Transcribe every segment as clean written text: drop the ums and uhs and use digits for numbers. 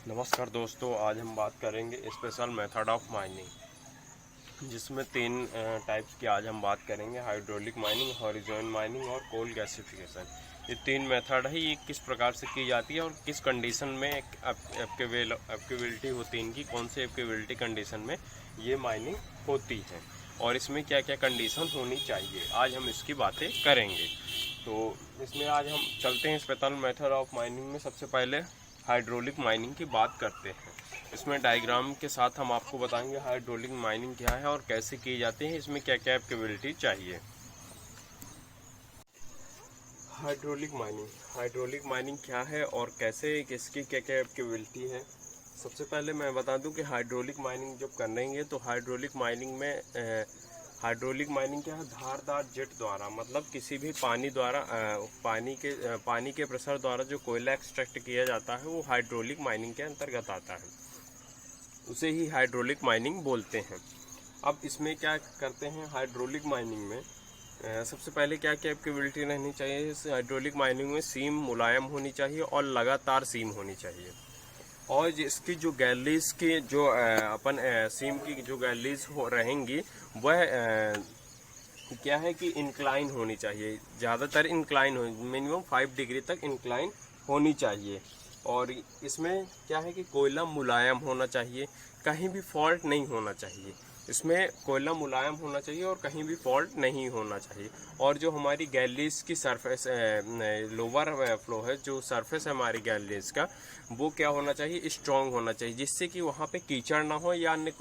नमस्कार दोस्तों, आज हम बात करेंगे स्पेशल मेथड ऑफ माइनिंग, जिसमें तीन टाइप्स की आज हम बात करेंगे। हाइड्रोलिक माइनिंग, हॉरिजॉन्टल माइनिंग और कोल गैसिफिकेशन। ये तीन मेथड है। ये किस प्रकार से की जाती है और किस कंडीशन में एप्लीकेबिलिटी होती है इनकी, कौन से एप्लीकेबिलिटी कंडीशन में ये माइनिंग होती है और इसमें क्या क्या कंडीशन होनी चाहिए, आज हम इसकी बातें करेंगे। तो इसमें आज हम चलते हैं स्पेशल मेथड ऑफ माइनिंग में। सबसे पहले हाइड्रोलिक माइनिंग की बात करते हैं। इसमें डायग्राम के साथ हम आपको बताएंगे हाइड्रोलिक माइनिंग क्या है और कैसे की जाती है, इसमें क्या क्या कैपेबिलिटी चाहिए। हाइड्रोलिक माइनिंग क्या है और कैसे, किसकी क्या क्या कैपेबिलिटी है। सबसे पहले मैं बता दूं कि हाइड्रोलिक माइनिंग जब करेंगे तो हाइड्रोलिक माइनिंग क्या है, धारदार जेट द्वारा, मतलब किसी भी पानी द्वारा पानी के प्रेशर द्वारा जो कोयला एक्सट्रैक्ट किया जाता है वो हाइड्रोलिक माइनिंग के अंतर्गत आता है, उसे ही हाइड्रोलिक माइनिंग बोलते हैं। अब इसमें क्या करते हैं हाइड्रोलिक माइनिंग में, सबसे पहले क्या कैपेबिलिटी रहनी चाहिए। इस हाइड्रोलिक माइनिंग में सीम मुलायम होनी चाहिए और लगातार सीम होनी चाहिए, और इसकी जो गैलीज की जो सीम की जो गैलीज रहेंगी वह क्या है कि इंक्लाइन होनी चाहिए, ज़्यादातर इंक्लाइन हो, मिनिमम 5 डिग्री तक इंक्लाइन होनी चाहिए। और इसमें क्या है कि कोयला मुलायम होना चाहिए, कहीं भी फॉल्ट नहीं होना चाहिए। इसमें कोयला मुलायम होना चाहिए और कहीं भी फॉल्ट नहीं होना चाहिए। और जो हमारी गैलीज की सरफेस लोअर फ्लो है, जो सरफेस है हमारी गैलीज का, वो क्या होना चाहिए, स्ट्रॉन्ग होना चाहिए, जिससे कि वहाँ पे कीचड़ ना हो या अन्य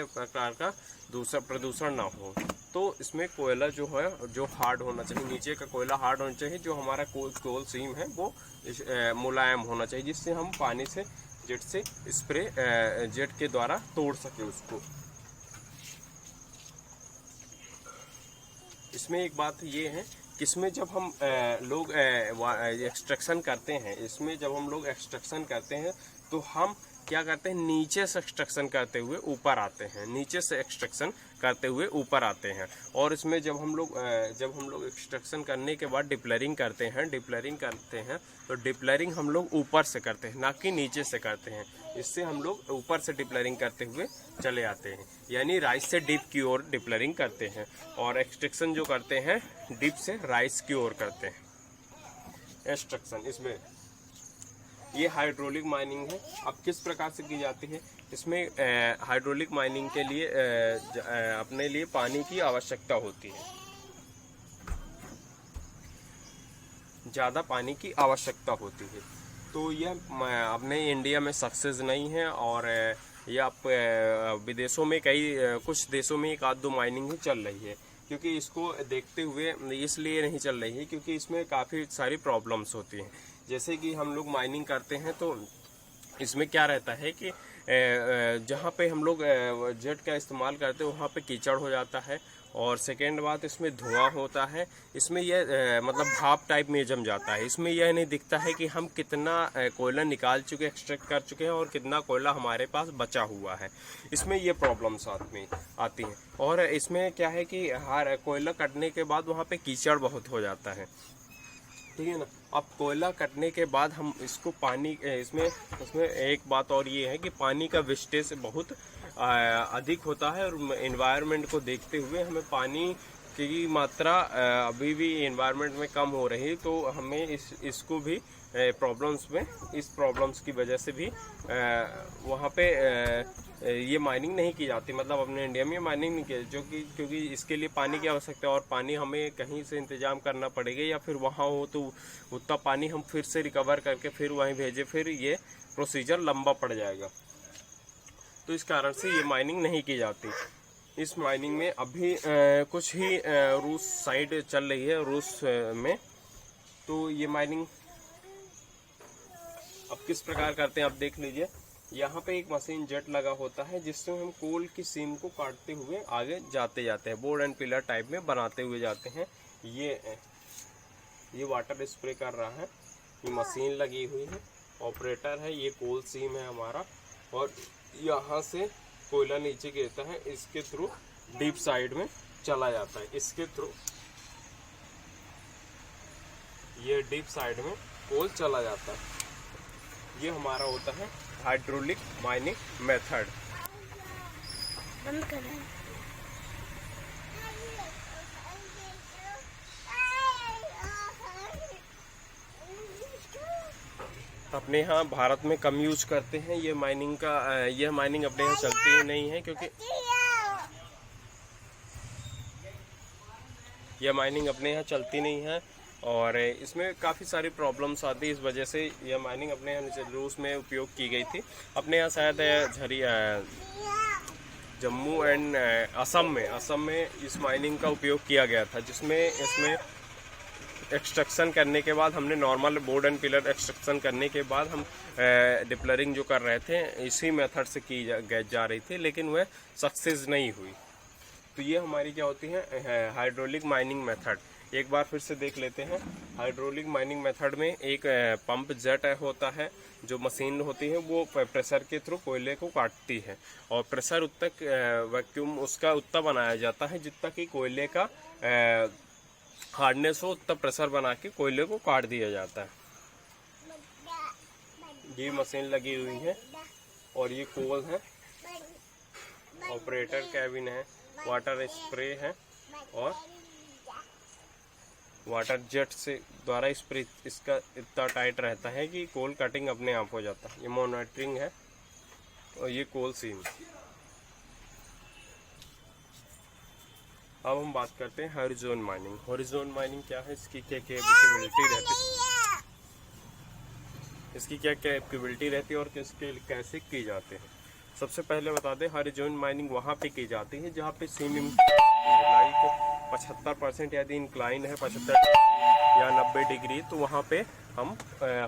प्रकार का दूसरा प्रदूषण ना हो। तो इसमें कोयला जो है जो हार्ड होना चाहिए, नीचे का कोयला हार्ड होना चाहिए। जो हमारा कोल सीम है वो मुलायम होना चाहिए, जिससे हम पानी से जेट के द्वारा तोड़ सके उसको। इसमें एक बात ये है कि इसमें जब हम लोग एक्सट्रैक्शन करते हैं, इसमें जब हम लोग एक्सट्रैक्शन करते हैं तो हम क्या करते हैं, नीचे से एक्सट्रैक्शन करते हुए ऊपर आते हैं, नीचे से एक्सट्रैक्शन करते हुए ऊपर आते हैं। और इसमें जब हम लोग एक्सट्रैक्शन करने के बाद डिप्लरिंग करते हैं तो डिप्लरिंग हम लोग ऊपर से करते हैं, ना कि नीचे से करते हैं। इससे हम लोग ऊपर से डिप्लरिंग करते हुए चले आते हैं, यानी राइस से डीप की ओर डिप्लरिंग करते हैं, और एक्सट्रैक्शन जो करते हैं डीप से राइस की ओर करते हैं एक्सट्रैक्शन। इसमें ये हाइड्रोलिक माइनिंग है। अब किस प्रकार से की जाती है, इसमें हाइड्रोलिक माइनिंग के लिए अपने लिए पानी की आवश्यकता होती है, ज़्यादा पानी की आवश्यकता होती है। तो यह अपने इंडिया में सक्सेस नहीं है, और ये आप विदेशों में कुछ देशों में एक आध दो माइनिंग ही चल रही है। क्योंकि इसको देखते हुए इसलिए नहीं चल रही है क्योंकि इसमें काफ़ी सारी प्रॉब्लम्स होती हैं। जैसे कि हम लोग माइनिंग करते हैं तो इसमें क्या रहता है कि जहाँ पे हम लोग जेट का इस्तेमाल करते हैं वहाँ पे कीचड़ हो जाता है, और सेकेंड बात इसमें धुआं होता है। इसमें यह मतलब भाप टाइप में जम जाता है। इसमें यह नहीं दिखता है कि हम कितना कोयला निकाल चुके, एक्सट्रैक्ट कर चुके हैं और कितना कोयला हमारे पास बचा हुआ है। इसमें ये प्रॉब्लम साथ में आती हैं। और इसमें क्या है कि हर कोयला कटने के बाद वहाँ पे कीचड़ बहुत हो जाता है, ठीक है ना। अब कोयला कटने के बाद हम इसको पानी इसमें एक बात और ये है कि पानी का वेस्टेज बहुत अधिक होता है, और एनवायरनमेंट को देखते हुए हमें पानी की मात्रा अभी भी एनवायरनमेंट में कम हो रही है। तो हमें इसको भी इस प्रॉब्लम्स की वजह से भी वहाँ पे ये माइनिंग नहीं की जाती, मतलब अपने इंडिया में माइनिंग नहीं की, क्योंकि इसके लिए पानी की आवश्यकता है, और पानी हमें कहीं से इंतजाम करना पड़ेगा, या फिर वहाँ हो तो उतना पानी हम फिर से रिकवर करके फिर वहीं भेजें, फिर ये प्रोसीजर लंबा पड़ जाएगा। तो इस कारण से ये माइनिंग नहीं की जाती। इस माइनिंग में अभी कुछ ही रूस साइड चल रही है, रूस में। तो ये माइनिंग अब किस प्रकार करते हैं आप देख लीजिए। यहाँ पे एक मशीन जेट लगा होता है, जिससे हम कोल की सीम को काटते हुए आगे जाते हैं, बोर्ड एंड पिलर टाइप में बनाते हुए जाते हैं। ये वाटर स्प्रे कर रहा है, ये मशीन लगी हुई है, ऑपरेटर है, ये कोल सीम है हमारा, और यहाँ से कोयला नीचे गिरता है, इसके थ्रू डीप साइड में चला जाता है, इसके थ्रू ये डीप साइड में कोल चला जाता है। ये हमारा होता है हाइड्रोलिक माइनिंग मेथड। बंद करें। अपने यहाँ भारत में कम यूज करते हैं ये माइनिंग का। यह माइनिंग अपने यहाँ चलती ही नहीं है, क्योंकि यह माइनिंग अपने यहाँ चलती नहीं है और इसमें काफ़ी सारी प्रॉब्लम्स आती है। इस वजह से यह माइनिंग अपने यहाँ रूस में उपयोग की गई थी। अपने यहाँ शायद जम्मू एंड असम में इस माइनिंग का उपयोग किया गया था, जिसमें इसमें एक्सट्रैक्शन करने के बाद हमने normal board and pillar extraction करने के बाद हम डिप्लरिंग जो कर रहे थे इसी मेथड से की जा रही थी, लेकिन वह सक्सेस नहीं हुई। तो ये हमारी क्या होती है हाइड्रोलिक माइनिंग मेथड। एक बार फिर से देख लेते हैं। हाइड्रोलिक माइनिंग मेथड में एक पंप जेट होता है, जो मशीन होती है वो प्रेशर के थ्रू कोयले को काटती है और प्रेशर वैक्यूम उसका उतना बनाया जाता है जितना कि कोयले का हार्डनेस हो, उतना प्रेशर बना के कोयले को काट दिया जाता है। ये मशीन लगी हुई है और ये कोल है, ऑपरेटर कैबिन है, वाटर स्प्रे है और वाटर जेट से द्वारा स्प्रे इसका इतना टाइट रहता है कि कोल कटिंग अपने आप हो जाता है। ये मॉनिटरिंग है और ये कोल सीम। अब हम बात करते हैं हॉरिजॉन माइनिंग। हॉरिजॉन माइनिंग क्या है, इसकी क्या कैपेबिलिटी रहती है, इसकी क्या कैपेबिलिटी रहती है और कैसे की जाती है। सबसे पहले बता दें, हॉरिजॉन माइनिंग वहाँ पे की जाती है जहाँ पे सीम लाइक 75% यदि इंक्लाइन है 75 या 90 डिग्री, तो वहाँ पे हम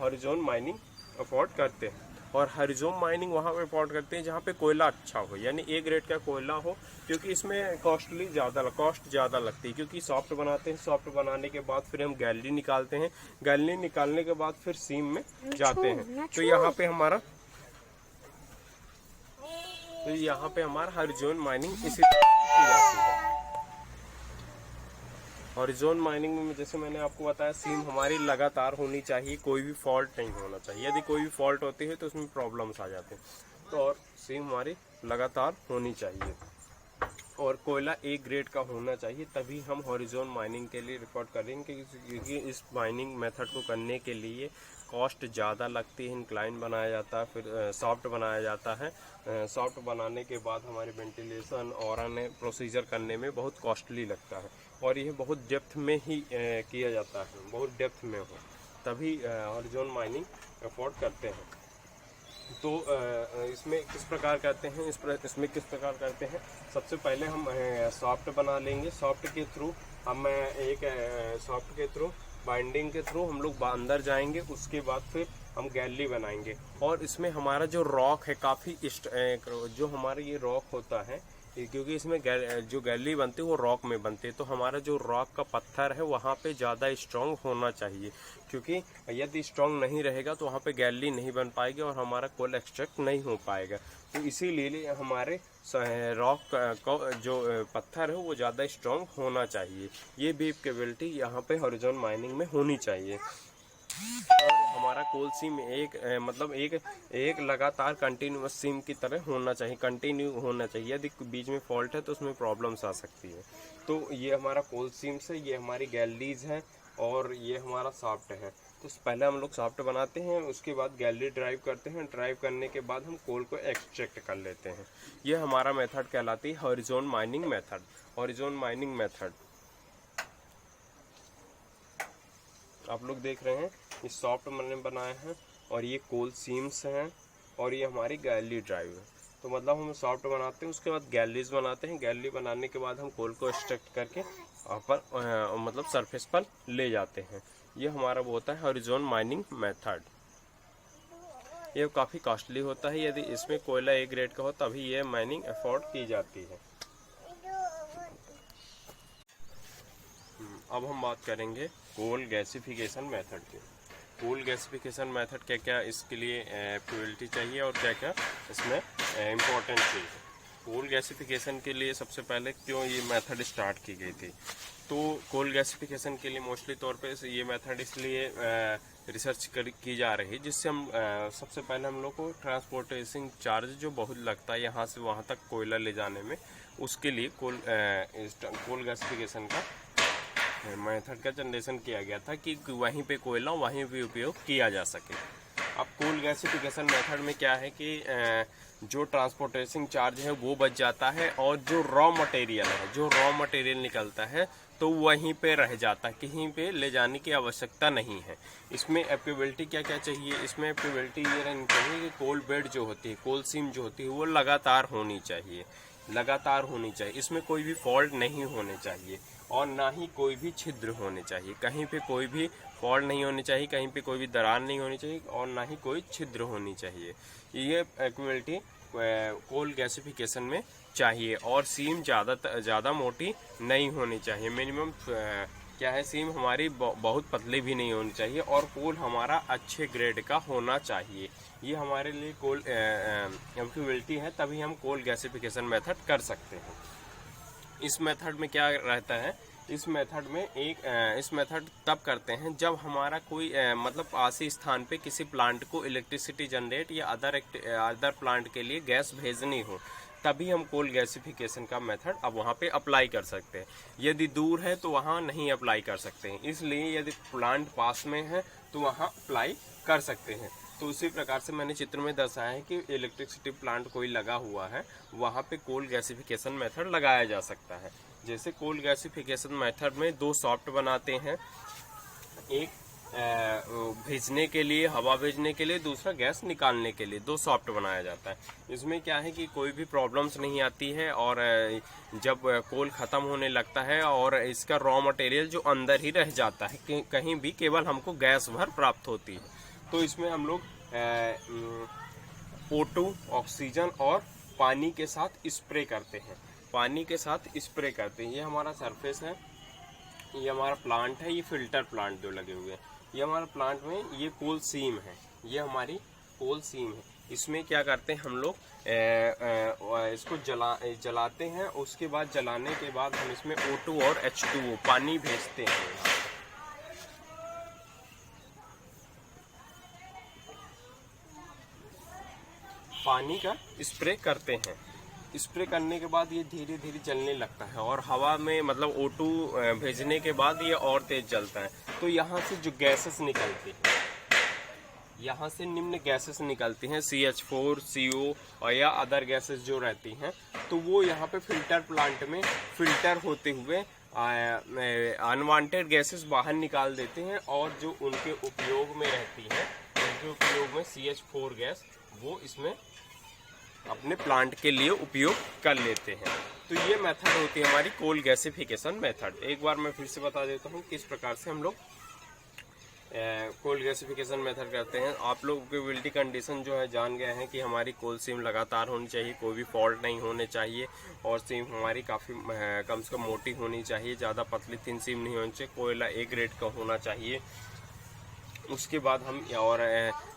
हॉरिजॉन माइनिंग अफोर्ड करते हैं। और हॉरिजॉन माइनिंग वहाँ पे अफोर्ड करते हैं जहाँ पे कोयला अच्छा हो, यानी ए ग्रेड का कोयला हो, क्योंकि इसमें कॉस्ट ज़्यादा लगती है। क्योंकि सॉफ्ट बनाते हैं, सॉफ्ट बनाने के बाद फिर हम गैलरी निकालते हैं, गैलरी निकालने के बाद फिर सीम में जाते हैं। तो यहाँ पे हमारा हॉरिजॉन माइनिंग इसी तरह की जाती है। हॉरिजॉन माइनिंग में जैसे मैंने आपको बताया, सीम हमारी लगातार होनी चाहिए, कोई भी फॉल्ट नहीं होना चाहिए। यदि कोई भी फॉल्ट होती है तो उसमें प्रॉब्लम्स आ जाते हैं। तो और सीम हमारी लगातार होनी चाहिए और कोयला ए ग्रेड का होना चाहिए, तभी हम हॉरिजॉन माइनिंग के लिए रिपोर्ट करेंगे। क्योंकि इस माइनिंग मेथड को करने के लिए कॉस्ट ज़्यादा लगती है। इंक्लाइन बनाया जाता है, फिर सॉफ्ट बनाया जाता है। सॉफ्ट बनाने के बाद हमारे वेंटिलेशन और अन्य प्रोसीजर करने में बहुत कॉस्टली लगता है और यह बहुत डेप्थ में ही किया जाता है, बहुत डेप्थ में हो तभी हॉरिजॉन माइनिंग अफोर्ड करते हैं। तो इसमें किस प्रकार करते हैं, इसमें किस प्रकार करते हैं। सबसे पहले हम सॉफ्ट बना लेंगे। सॉफ्ट के थ्रू बाइंडिंग के थ्रू हम लोग अंदर जाएंगे। उसके बाद फिर हम गैलरी बनाएंगे और इसमें हमारा जो रॉक है काफ़ी जो हमारा ये रॉक होता है, क्योंकि इसमें जो गैलरी बनती है वो रॉक में बनती है, तो हमारा जो रॉक का पत्थर है वहाँ पे ज़्यादा स्ट्रॉन्ग होना चाहिए। क्योंकि यदि स्ट्रॉन्ग नहीं रहेगा तो वहाँ पे गैलरी नहीं बन पाएगी और हमारा कोल एक्सट्रैक्ट नहीं हो पाएगा। तो इसीलिए हमारे रॉक का जो पत्थर है वो ज़्यादा स्ट्रॉन्ग होना चाहिए। ये भी कैपेबिलिटी यहाँ पे हॉरिजॉन माइनिंग में होनी चाहिए। और हमारा कोल सीम एक लगातार कंटिन्यूअस सीम की तरह होना चाहिए, कंटिन्यू होना चाहिए। यदि बीच में फॉल्ट है तो उसमें प्रॉब्लम्स आ सकती है। तो ये हमारा कोल सीम से, ये हमारी गैलरीज है और ये हमारा सॉफ्ट है। तो पहले हम लोग सॉफ्ट बनाते हैं, उसके बाद गैलरी ड्राइव करते हैं। ड्राइव करने के बाद हम कोल को एक्सट्रैक्ट कर लेते हैं। ये हमारा मेथड कहलाती है horizon mining method. Horizon mining method आप लोग देख रहे हैं, ये सॉफ्ट मैंने बनाए हैं और ये कोल सीम्स हैं और ये हमारी गैलरी ड्राइव है। तो मतलब हम सॉफ्ट बनाते हैं, उसके बाद गैलरीज बनाते हैं। गैलरी बनाने के बाद हम कोल को एक्सट्रैक्ट करके सरफेस पर ले जाते हैं। ये हमारा वो होता है हॉरिजॉन माइनिंग मेथड। ये काफ़ी कॉस्टली होता है, यदि इसमें कोयला ए ग्रेड का हो तभी ये माइनिंग अफोर्ड की जाती है। अब हम बात करेंगे कोल गैसिफिकेशन मेथड की। कोल गैसिफिकेशन मेथड क्या क्या इसके लिए प्योरिटी चाहिए और क्या क्या इसमें इम्पोर्टेंट चाहिए। कोल गैसिफिकेशन के लिए सबसे पहले क्यों ये मेथड स्टार्ट की गई थी, तो कोल गैसिफिकेशन के लिए मोस्टली तौर पे ये मेथड इसलिए रिसर्च की जा रही है जिससे हम सबसे पहले हम लोग को ट्रांसपोर्टेशन चार्ज जो बहुत लगता है यहाँ से वहाँ तक कोयला ले जाने में, उसके लिए कोल गैसिफिकेशन का मेथड का जनरेशन किया गया था कि वहीं पे कोयला वहीं पे उपयोग किया जा सके। अब कोल गैसिफिकेशन मेथड में क्या है कि जो ट्रांसपोर्टेशन चार्ज है वो बच जाता है और जो रॉ मटेरियल निकलता है तो वहीं पे रह जाता है, कहीं पे ले जाने की आवश्यकता नहीं है। इसमें एप्टिबिलिटी क्या क्या चाहिए, इसमें एप्टिबिलिटी ये रहनी चाहिए कि कोल बेड जो होती है, कोल सीम जो होती है वो लगातार होनी चाहिए, इसमें कोई भी फॉल्ट नहीं होने चाहिए और ना ही कोई भी छिद्र होने चाहिए, कहीं पे कोई भी फॉल्ट नहीं होनी चाहिए, कहीं पे कोई भी दरार नहीं होनी चाहिए और ना ही कोई छिद्र होनी चाहिए। ये इक्वलिटी कोल गैसिफिकेशन में चाहिए। और सीम ज़्यादा मोटी नहीं होनी चाहिए, मिनिमम क्या है, सीम हमारी बहुत पतली भी नहीं होनी चाहिए और कोल हमारा अच्छे ग्रेड का होना चाहिए। ये हमारे लिए कोल इक्वलिटी है, तभी हम कोल गैसिफिकेशन मेथड कर सकते हैं। इस मेथड में क्या रहता है, इस मेथड तब करते हैं जब हमारा कोई मतलब पासी स्थान पे किसी प्लांट को इलेक्ट्रिसिटी जनरेट या अदर प्लांट के लिए गैस भेजनी हो, तभी हम कोल गैसिफिकेशन का मेथड अब वहाँ पे अप्लाई कर सकते हैं। यदि दूर है तो वहाँ नहीं अप्लाई कर सकते हैं, इसलिए यदि प्लांट पास में है तो वहाँ अप्लाई कर सकते हैं। तो उसी प्रकार से मैंने चित्र में दर्शाया है कि इलेक्ट्रिसिटी प्लांट कोई लगा हुआ है, वहाँ पे कोल गैसिफिकेशन मेथड लगाया जा सकता है। जैसे कोल गैसिफिकेशन मेथड में दो सॉफ्ट बनाते हैं, एक भेजने के लिए, हवा भेजने के लिए, दूसरा गैस निकालने के लिए, दो सॉफ्ट बनाया जाता है। इसमें क्या है कि कोई भी प्रॉब्लम्स नहीं आती है और जब कोल ख़त्म होने लगता है और इसका रॉ मटेरियल जो अंदर ही रह जाता है, कहीं भी केवल हमको गैस भर प्राप्त होती है। तो इसमें हम लोग O2 ऑक्सीजन और पानी के साथ स्प्रे करते हैं, ये हमारा सरफेस है, ये हमारा प्लांट है, ये फिल्टर प्लांट जो लगे हुए हैं, ये हमारा प्लांट में ये कोल सीम है, ये हमारी कोल सीम है। इसमें क्या करते हैं हम लोग इसको जलाते हैं, उसके बाद जलाने के बाद हम इसमें O2 और H2O पानी भेजते हैं। पानी का स्प्रे करते हैं, स्प्रे करने के बाद ये धीरे धीरे जलने लगता है और हवा में मतलब O2 भेजने के बाद ये और तेज जलता है। तो यहाँ से जो गैसेस निकलती हैं, यहाँ से निम्न गैसेस निकलती हैं CH4, CO और या अदर गैसेस जो रहती हैं, तो वो यहाँ पे फिल्टर प्लांट में फिल्टर होते हुए अनवांटेड गैसेस बाहर निकाल देते हैं और जो उनके उपयोग में रहती है, उनके उपयोग में CH4 गैस वो इसमें अपने प्लांट के लिए उपयोग कर लेते हैं। तो ये मेथड होती है हमारी कोल गैसिफिकेशन मेथड। एक बार मैं फिर से बता देता हूँ किस प्रकार से हम लोग कोल गैसिफिकेशन मेथड करते हैं। आप लोग एप्टिबिलिटी कंडीशन जो है जान गए हैं कि हमारी कोल सीम लगातार होनी चाहिए, कोई भी फॉल्ट नहीं होने चाहिए और सीम हमारी काफ़ी कम से कम मोटी होनी चाहिए, ज़्यादा पतली थिन सीम नहीं होनी चाहिए, कोयला A ग्रेड का होना चाहिए। उसके बाद हम और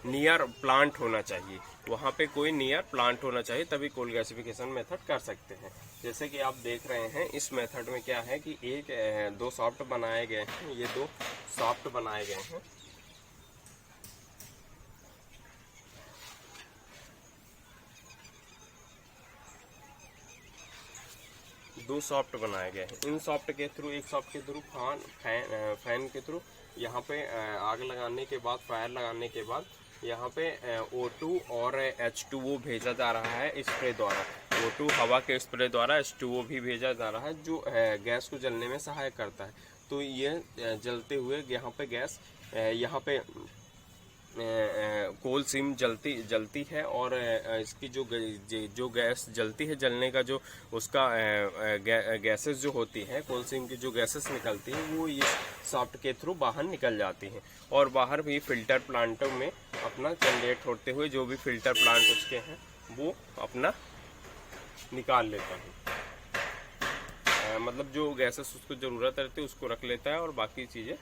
नियर प्लांट होना चाहिए, वहाँ पे कोई नियर प्लांट होना चाहिए, तभी कोल गैसिफिकेशन मेथड कर सकते हैं। जैसे कि आप देख रहे हैं इस मेथड में क्या है कि दो सॉफ्ट बनाए गए हैं, ये दो सॉफ्ट बनाए गए हैं, दो सॉफ्ट बनाए गए हैं। इन सॉफ्ट के थ्रू, एक सॉफ्ट के थ्रू फैन के थ्रू यहाँ पे आग लगाने के बाद, फायर लगाने के बाद यहाँ पे O2 और H2O भेजा जा रहा है स्प्रे द्वारा। O2 हवा के स्प्रे द्वारा, H2O भी भेजा जा रहा है जो गैस को जलने में सहायक करता है। तो ये जलते हुए यहाँ पे गैस, यहाँ पे कोल सीम जलती है और इसकी जो गैस जलती है, जलने का जो उसका गैसेस जो होती है, कोल सीम की जो गैसेस निकलती है वो इस सॉफ्ट के थ्रू बाहर निकल जाती हैं और बाहर भी फिल्टर प्लांटों में अपना जनरेट होते हुए जो भी फिल्टर प्लांट उसके हैं वो अपना निकाल लेता है, मतलब जो गैसेस उसको ज़रूरत रहती है उसको रख लेता है और बाकी चीज़ें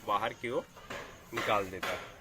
बाहर की ओर निकाल देता है।